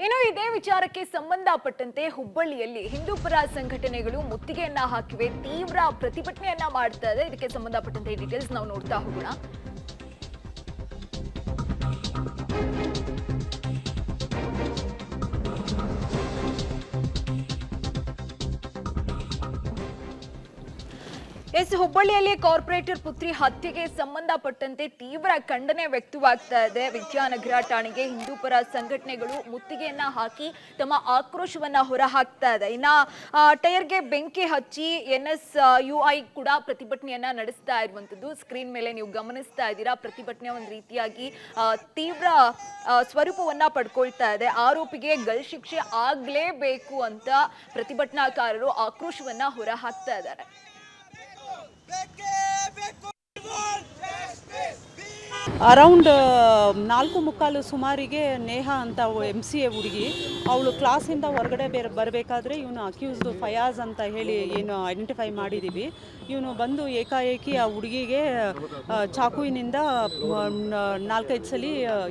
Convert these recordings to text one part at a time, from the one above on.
ಇನ್ನು ಇದೇ ವಿಚಾರಕ್ಕೆ ಸಂಬಂಧಪಟ್ಟಂತೆ ಹುಬ್ಬಳ್ಳಿಯಲ್ಲಿ ಹಿಂದೂಪರ ಸಂಘಟನೆಗಳು ಮುತ್ತಿಗೆಯನ್ನ ಹಾಕಿವೆ, ತೀವ್ರ ಪ್ರತಿಭಟನೆಯನ್ನ ಮಾಡ್ತಾ ಇದೆ. ಇದಕ್ಕೆ ಸಂಬಂಧಪಟ್ಟಂತೆ ಡೀಟೇಲ್ಸ್ ನಾವು ನೋಡ್ತಾ ಹೋಗೋಣ. ಹುಬ್ಬಳ್ಳಿಯಲ್ಲಿ ಕಾರ್ಪೊರೇಟರ್ ಪುತ್ರಿ ಹತ್ಯೆಗೆ ಸಂಬಂಧಪಟ್ಟಂತೆ ತೀವ್ರ ಖಂಡನೆ ವ್ಯಕ್ತವಾಗ್ತಾ ಇದೆ. ವಿದ್ಯಾನಗರ ಠಾಣೆಗೆ ಹಿಂದೂಪರ ಸಂಘಟನೆಗಳು ಮುತ್ತಿಗೆಯನ್ನ ಹಾಕಿ ತಮ್ಮ ಆಕ್ರೋಶವನ್ನ ಹೊರಹಾಕ್ತಾ ಇದೆ. ಇನ್ನ ಟೈರ್ಗೆ ಬೆಂಕಿ ಹಚ್ಚಿ NSUI ಕೂಡ ಪ್ರತಿಭಟನೆಯನ್ನ ನಡೆಸ್ತಾ ಇರುವಂತದ್ದು ಸ್ಕ್ರೀನ್ ಮೇಲೆ ನೀವು ಗಮನಿಸ್ತಾ ಇದ್ದೀರಾ. ಪ್ರತಿಭಟನೆ ಒಂದು ರೀತಿಯಾಗಿ ತೀವ್ರ ಸ್ವರೂಪವನ್ನ ಪಡ್ಕೊಳ್ತಾ ಇದೆ. ಆರೋಪಿಗೆ ಗಲ್ ಶಿಕ್ಷೆ ಆಗ್ಲೇಬೇಕು ಅಂತ ಪ್ರತಿಭಟನಾಕಾರರು ಆಕ್ರೋಶವನ್ನ ಹೊರಹಾಕ್ತಾ ಇದ್ದಾರೆ. ಅರೌಂಡ್ 4:45 ಸುಮಾರಿಗೆ ನೇಹ ಅಂತ MCA ಹುಡುಗಿ ಅವಳು ಕ್ಲಾಸಿಂದ ಹೊರಗಡೆ ಬರಬೇಕಾದ್ರೆ ಇವನು ಅಕ್ಯೂಸ್ಡ್ ಫಯಾಜ್ ಅಂತ ಹೇಳಿ ಏನು ಐಡೆಂಟಿಫೈ ಮಾಡಿದ್ದೀವಿ. ಇವನು ಬಂದು ಏಕಾಏಕಿ ಆ ಹುಡುಗಿಗೆ ಚಾಕುವಿನಿಂದ 4-5 ಸಲ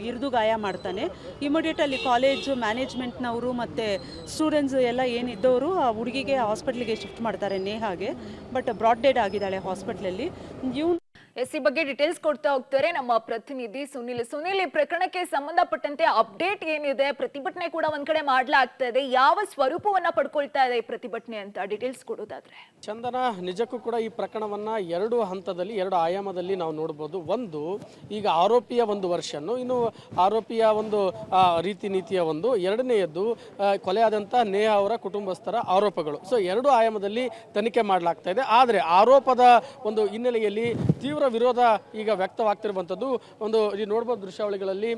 ಇರಿದು ಗಾಯ ಮಾಡ್ತಾನೆ. ಇಮಿಡಿಯೇಟಲ್ಲಿ ಕಾಲೇಜು ಮ್ಯಾನೇಜ್ಮೆಂಟ್ನವರು ಮತ್ತು ಸ್ಟೂಡೆಂಟ್ಸ್ ಎಲ್ಲ ಏನಿದ್ದವರು ಆ ಹುಡುಗಿಗೆ ಹಾಸ್ಪಿಟ್ಲಿಗೆ ಶಿಫ್ಟ್ ಮಾಡ್ತಾರೆ, ನೇಹಾಗೆ. ಬಟ್ ಬ್ರಾಡ್ ಡೆಡ್ ಆಗಿದ್ದಾಳೆ ಹಾಸ್ಪಿಟ್ಲಲ್ಲಿ. ಇವನು ಈ ಬಗ್ಗೆ ಡೀಟೇಲ್ಸ್ ಕೊಡ್ತಾ ಹೋಗ್ತಾರೆ ನಮ್ಮ ಪ್ರತಿನಿಧಿ ಸುನಿಲ್. ಈ ಪ್ರಕರಣಕ್ಕೆ ಸಂಬಂಧಪಟ್ಟಂತೆ ಅಪ್ಡೇಟ್ ಏನಿದೆ? ಪ್ರತಿಭಟನೆ ಕೂಡ ಒಂದ್ ಕಡೆ ಮಾಡ್ಲಾಗ್ತಾ ಇದೆ, ಯಾವ ಸ್ವರೂಪವನ್ನ ಪಡ್ಕೊಳ್ತಾ ಇದೆ ಈ ಪ್ರತಿಭಟನೆ ಅಂತ ಡೀಟೇಲ್ಸ್ ಕೊಡೋದಾದ್ರೆ? ಚಂದನ, ನಿಜಕ್ಕೂ ಕೂಡ ಈ ಪ್ರಕರಣವನ್ನ 2 ಹಂತದಲ್ಲಿ 2 ಆಯಾಮದಲ್ಲಿ ನಾವು ನೋಡಬಹುದು. ಒಂದು, ಈಗ ಆರೋಪಿಯ ಒಂದು ವರ್ಷನ್, ಇನ್ನು ಆರೋಪಿಯ ಒಂದು ರೀತಿ ನೀತಿಯ ಒಂದು, ಎರಡನೆಯದ್ದು ಕೊಲೆಯಾದಂಥ ನೇಹ ಅವರ ಕುಟುಂಬಸ್ಥರ ಆರೋಪಗಳು. ಸೊ 2 ಆಯಾಮದಲ್ಲಿ ತನಿಖೆ ಮಾಡಲಾಗ್ತಾ ಇದೆ. ಆದರೆ ಆರೋಪದ ಒಂದು ಹಿನ್ನೆಲೆಯಲ್ಲಿ ತೀವ್ರ ವಿರೋಧ ಈಗ ವ್ಯಕ್ತವಾಗ್ತಿರುವಂಥದ್ದು ಒಂದು ಇಲ್ಲಿ ನೋಡ್ಬೋದು ದೃಶ್ಯಾವಳಿಗಳಲ್ಲಿ.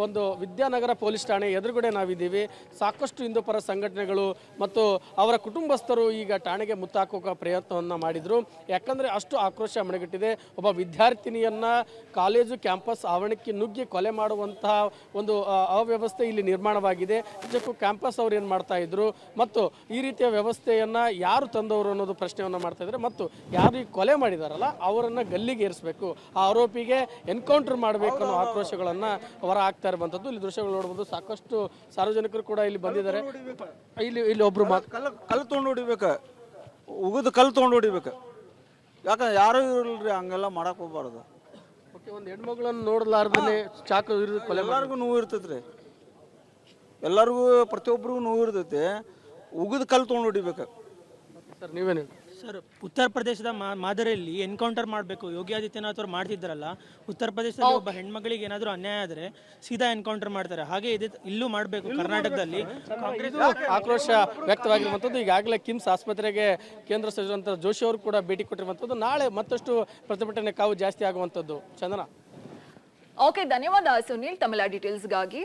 ಒಂದು ವಿದ್ಯಾನಗರ ಪೊಲೀಸ್ ಠಾಣೆ ಎದುರುಗಡೆ ನಾವಿದ್ದೀವಿ. ಸಾಕಷ್ಟು ಹಿಂದೂಪರ ಸಂಘಟನೆಗಳು ಮತ್ತು ಅವರ ಕುಟುಂಬಸ್ಥರು ಈಗ ಠಾಣೆಗೆ ಮುತ್ತಾಕೋಕ ಪ್ರಯತ್ನವನ್ನು ಮಾಡಿದರು. ಯಾಕಂದರೆ ಅಷ್ಟು ಆಕ್ರೋಶ ಮನೆಗಟ್ಟಿದೆ. ಒಬ್ಬ ವಿದ್ಯಾರ್ಥಿನಿಯನ್ನು ಕಾಲೇಜು ಕ್ಯಾಂಪಸ್ ಆವರಣಕ್ಕೆ ನುಗ್ಗಿ ಕೊಲೆ ಮಾಡುವಂತಹ ಒಂದು ಅವ್ಯವಸ್ಥೆ ಇಲ್ಲಿ ನಿರ್ಮಾಣವಾಗಿದೆ. ನಿಜಕ್ಕೂ ಕ್ಯಾಂಪಸ್ ಅವ್ರು ಏನು ಮಾಡ್ತಾ ಇದ್ರು ಮತ್ತು ಈ ರೀತಿಯ ವ್ಯವಸ್ಥೆಯನ್ನು ಯಾರು ತಂದವರು ಅನ್ನೋದು ಪ್ರಶ್ನೆಯನ್ನು ಮಾಡ್ತಾ ಇದ್ದಾರೆ. ಮತ್ತು ಯಾರು ಈ ಕೊಲೆ ಮಾಡಿದಾರಲ್ಲ ಅವರನ್ನು ಗಲ್ಲಿಗೆ ಏರಿಸಬೇಕು, ಆ ಆರೋಪಿಗೆ ಎನ್ಕೌಂಟರ್ ಮಾಡಬೇಕು ಅನ್ನೋ ಆಕ್ರೋಶಗಳನ್ನು ಹೊರ ಹಾಕ್ತಾ ಇರುವಂಥದ್ದು ಇಲ್ಲಿ ದೃಶ್ಯಗಳು ನೋಡ್ಬೋದು. ಸಾಕಷ್ಟು ಸಾರ್ವಜನಿಕರು ಕೂಡ ಇಲ್ಲಿ ಬಂದಿದ್ದಾರೆ. ಇಲ್ಲಿ ಒಬ್ರು ಕಲ್ಲು ತೊಗೊಂಡು ಹೊಡಿಬೇಕು, ಉಗಿದು ಕಲ್ಲು ತೊಗೊಂಡು ಹೊಡಿಬೇಕು. ಯಾಕಂದ್ರೆ ಯಾರು ಇರಲ್ರಿ, ಹಂಗೆಲ್ಲ ಮಾಡಕ್ ಹೋಗ್ಬಾರ್ದು. ಓಕೆ, ಒಂದು ಹೆಣ್ಮಗಳನ್ನು ನೋಡಲಾರ್ದೇ ಚಾಕು ಇರಿದು ಕೊಲೆ. ಎಲ್ಲರಿಗೂ ನೋವು ಇರ್ತೈತ್ರಿ, ಎಲ್ಲರಿಗೂ ಪ್ರತಿಯೊಬ್ಬರಿಗೂ ನೋವು ಇರ್ತೈತಿ. ಉಗಿದು ಕಲ್ಲು ತೊಗೊಂಡು ಹೊಡಿಬೇಕು. ಸರ್ ನೀವೇನು ಸರ್? ಉತ್ತರ ಪ್ರದೇಶದ ಮಾದರಿಯಲ್ಲಿ ಎನ್ಕೌಂಟರ್ ಮಾಡಬೇಕು, ಯೋಗಿ ಆದಿತ್ಯನಾಥ್ ಅವರು ಮಾಡ್ತಿದ್ದಾರಲ್ಲ. ಉತ್ತರ ಪ್ರದೇಶದಲ್ಲಿ ಒಬ್ಬ ಹೆಣ್ಮಗಳಿಗೆ ಏನಾದರೂ ಅನ್ಯಾಯ ಆದರೆ ಸೀದಾ ಎನ್ಕೌಂಟರ್ ಮಾಡ್ತಾರೆ. ಹಾಗೆ ಇಲ್ಲೂ ಮಾಡಬೇಕು ಕರ್ನಾಟಕದಲ್ಲಿ. ಆಕ್ರೋಶ ವ್ಯಕ್ತವಾಗಿರುವಂಥದ್ದು. ಈಗಾಗಲೇ ಕಿಮ್ಸ್ ಆಸ್ಪತ್ರೆಗೆ ಕೇಂದ್ರ ಸಚಿವ ಜೋಶಿ ಅವರು ಕೂಡ ಭೇಟಿ ಕೊಟ್ಟಿರುವಂಥದ್ದು. ನಾಳೆ ಮತ್ತಷ್ಟು ಪ್ರತಿಭಟನೆ ಕಾವು ಜಾಸ್ತಿ ಆಗುವಂಥದ್ದು. ಚಂದನ. ಓಕೆ, ಧನ್ಯವಾದ ಸುನಿಲ್ ತಮ್ಮೆಲ್ಲ ಡೀಟೇಲ್ಸ್ಗಾಗಿ.